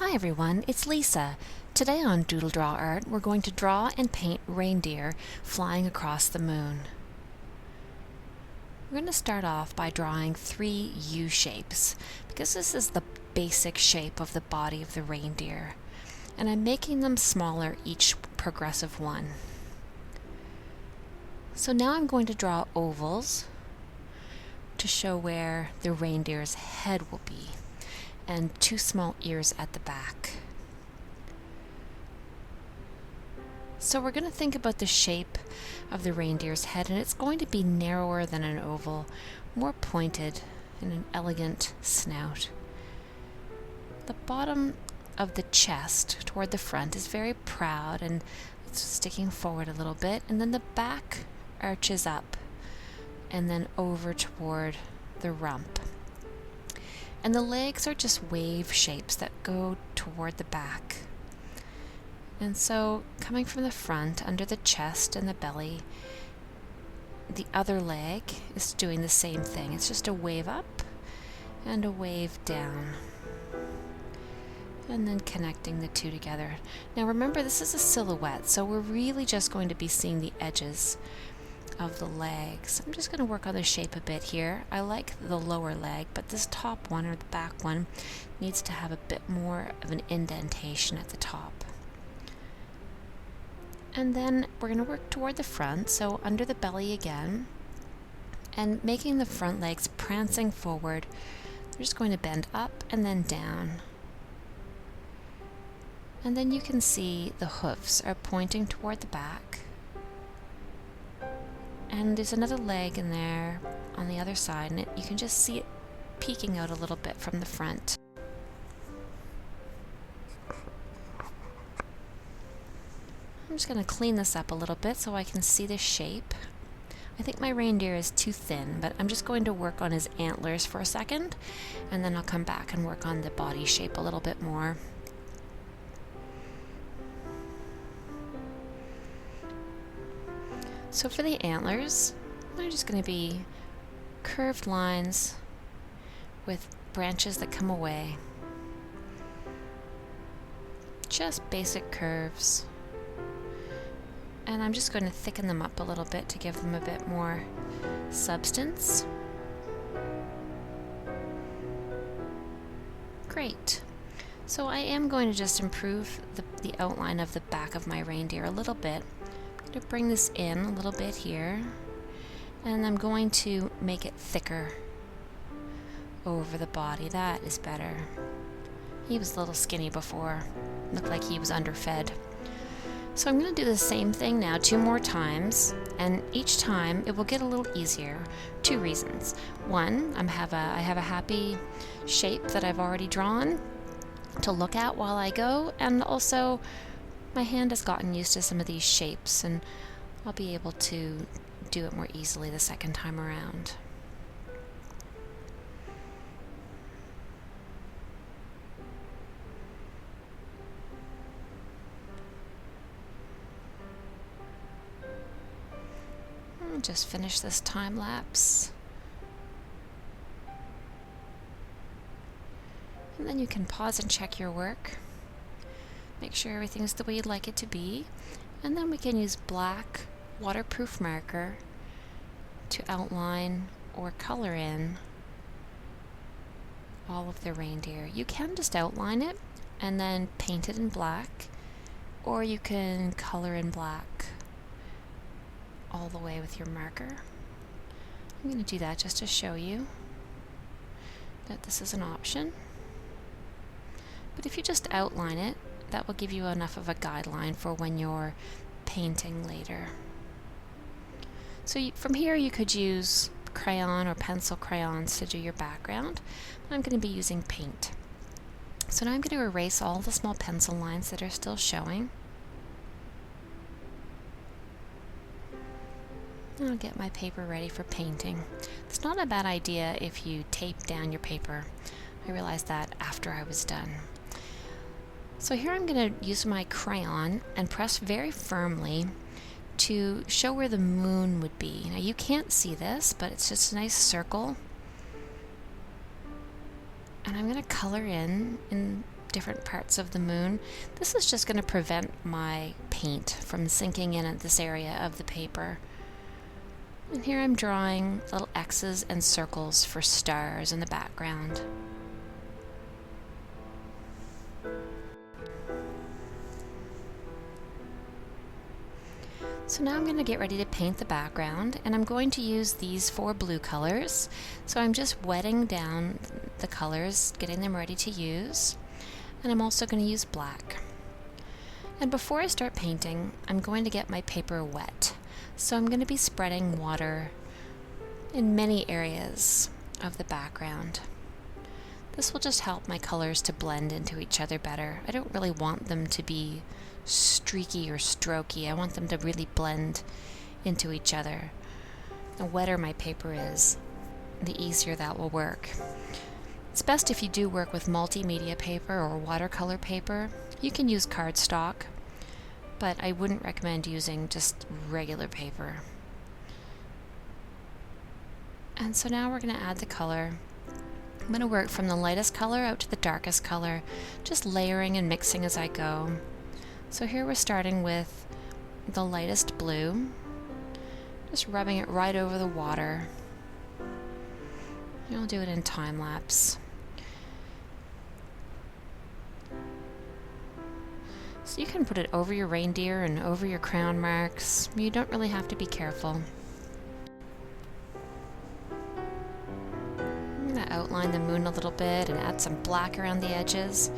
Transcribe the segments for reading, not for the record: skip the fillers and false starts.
Hi everyone, it's Lisa. Today on DoodleDrawArt, we're going to draw and paint reindeer flying across the moon. We're going to start off by drawing 3 U shapes, because this is the basic shape of the body of the reindeer, and I'm making them smaller each progressive one. So now I'm going to draw ovals to show where the reindeer's head will be, and 2 small ears at the back. So we're going to think about the shape of the reindeer's head, and it's going to be narrower than an oval, more pointed, and an elegant snout. The bottom of the chest toward the front is very proud and it's sticking forward a little bit, and then the back arches up and then over toward the rump. And the legs are just wave shapes that go toward the back. And so, coming from the front, under the chest and the belly, the other leg is doing the same thing. It's just a wave up and a wave down. And then connecting the two together. Now remember, this is a silhouette, so we're really just going to be seeing the edges of the legs. I'm just going to work on the shape a bit here. I like the lower leg, but this top one or the back one needs to have a bit more of an indentation at the top. And then we're going to work toward the front, so under the belly again, and making the front legs prancing forward. They're just going to bend up and then down. And then you can see the hoofs are pointing toward the back. And there's another leg in there on the other side, and you can just see it peeking out a little bit from the front. I'm just going to clean this up a little bit so I can see the shape. I think my reindeer is too thin, but I'm just going to work on his antlers for a second, and then I'll come back and work on the body shape a little bit more. So for the antlers, they're just going to be curved lines with branches that come away. Just basic curves. And I'm just going to thicken them up a little bit to give them a bit more substance. Great. So I am going to just improve the outline of the back of my reindeer a little bit. To bring this in a little bit here, and I'm going to make it thicker over the body. That is better. He was a little skinny before, looked like he was underfed. So I'm going to do the same thing now 2 more times, and each time it will get a little easier. 2 reasons. One, I have a happy shape that I've already drawn to look at while I go, and also my hand has gotten used to some of these shapes, and I'll be able to do it more easily the second time around. I'll just finish this time lapse. And then you can pause and check your work. Make sure everything's the way you'd like it to be, and then we can use black waterproof marker to outline or color in all of the reindeer. You can just outline it and then paint it in black, or you can color in black all the way with your marker. I'm going to do that just to show you that this is an option. But if you just outline it, that will give you enough of a guideline for when you're painting later. So from here you could use crayon or pencil crayons to do your background. I'm going to be using paint. So now I'm going to erase all the small pencil lines that are still showing. I'll get my paper ready for painting. It's not a bad idea if you tape down your paper. I realized that after I was done. So here I'm going to use my crayon and press very firmly to show where the moon would be. Now you can't see this, but it's just a nice circle. And I'm going to color in different parts of the moon. This is just going to prevent my paint from sinking in at this area of the paper. And here I'm drawing little X's and circles for stars in the background. So now I'm going to get ready to paint the background, and I'm going to use these 4 blue colors. So I'm just wetting down the colors, getting them ready to use, and I'm also going to use black. And before I start painting, I'm going to get my paper wet. So I'm going to be spreading water in many areas of the background. This will just help my colors to blend into each other better. I don't really want them to be streaky or strokey. I want them to really blend into each other. The wetter my paper is, the easier that will work. It's best if you do work with multimedia paper or watercolor paper. You can use cardstock, but I wouldn't recommend using just regular paper. And so now we're going to add the color. I'm going to work from the lightest color out to the darkest color, just layering and mixing as I go. So here we're starting with the lightest blue, just rubbing it right over the water. And I'll do it in time lapse. So you can put it over your reindeer and over your crown marks. You don't really have to be careful. I'm going to outline the moon a little bit and add some black around the edges.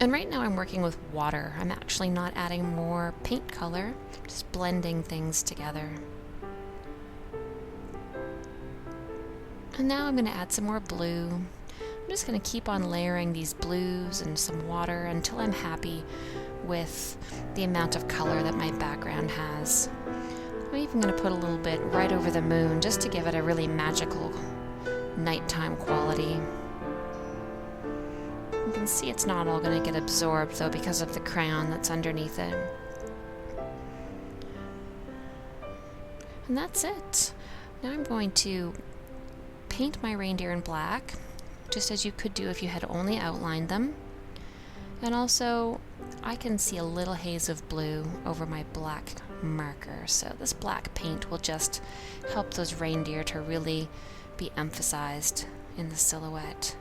And right now I'm working with water. I'm actually not adding more paint color, just blending things together. And now I'm going to add some more blue. I'm just going to keep on layering these blues and some water until I'm happy with the amount of color that my background has. I'm even going to put a little bit right over the moon just to give it a really magical nighttime quality. You can see it's not all going to get absorbed though because of the crown that's underneath it. And that's it. Now I'm going to paint my reindeer in black, just as you could do if you had only outlined them. And also, I can see a little haze of blue over my black marker, so this black paint will just help those reindeer to really be emphasized in the silhouette.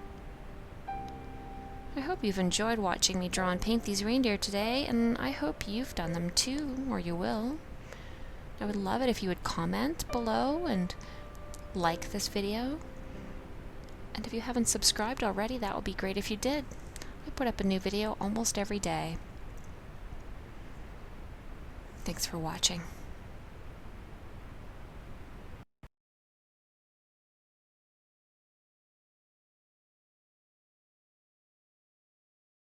I hope you've enjoyed watching me draw and paint these reindeer today, and I hope you've done them too, or you will. I would love it if you would comment below and like this video. And if you haven't subscribed already, that would be great if you did. I put up a new video almost every day. Thanks for watching.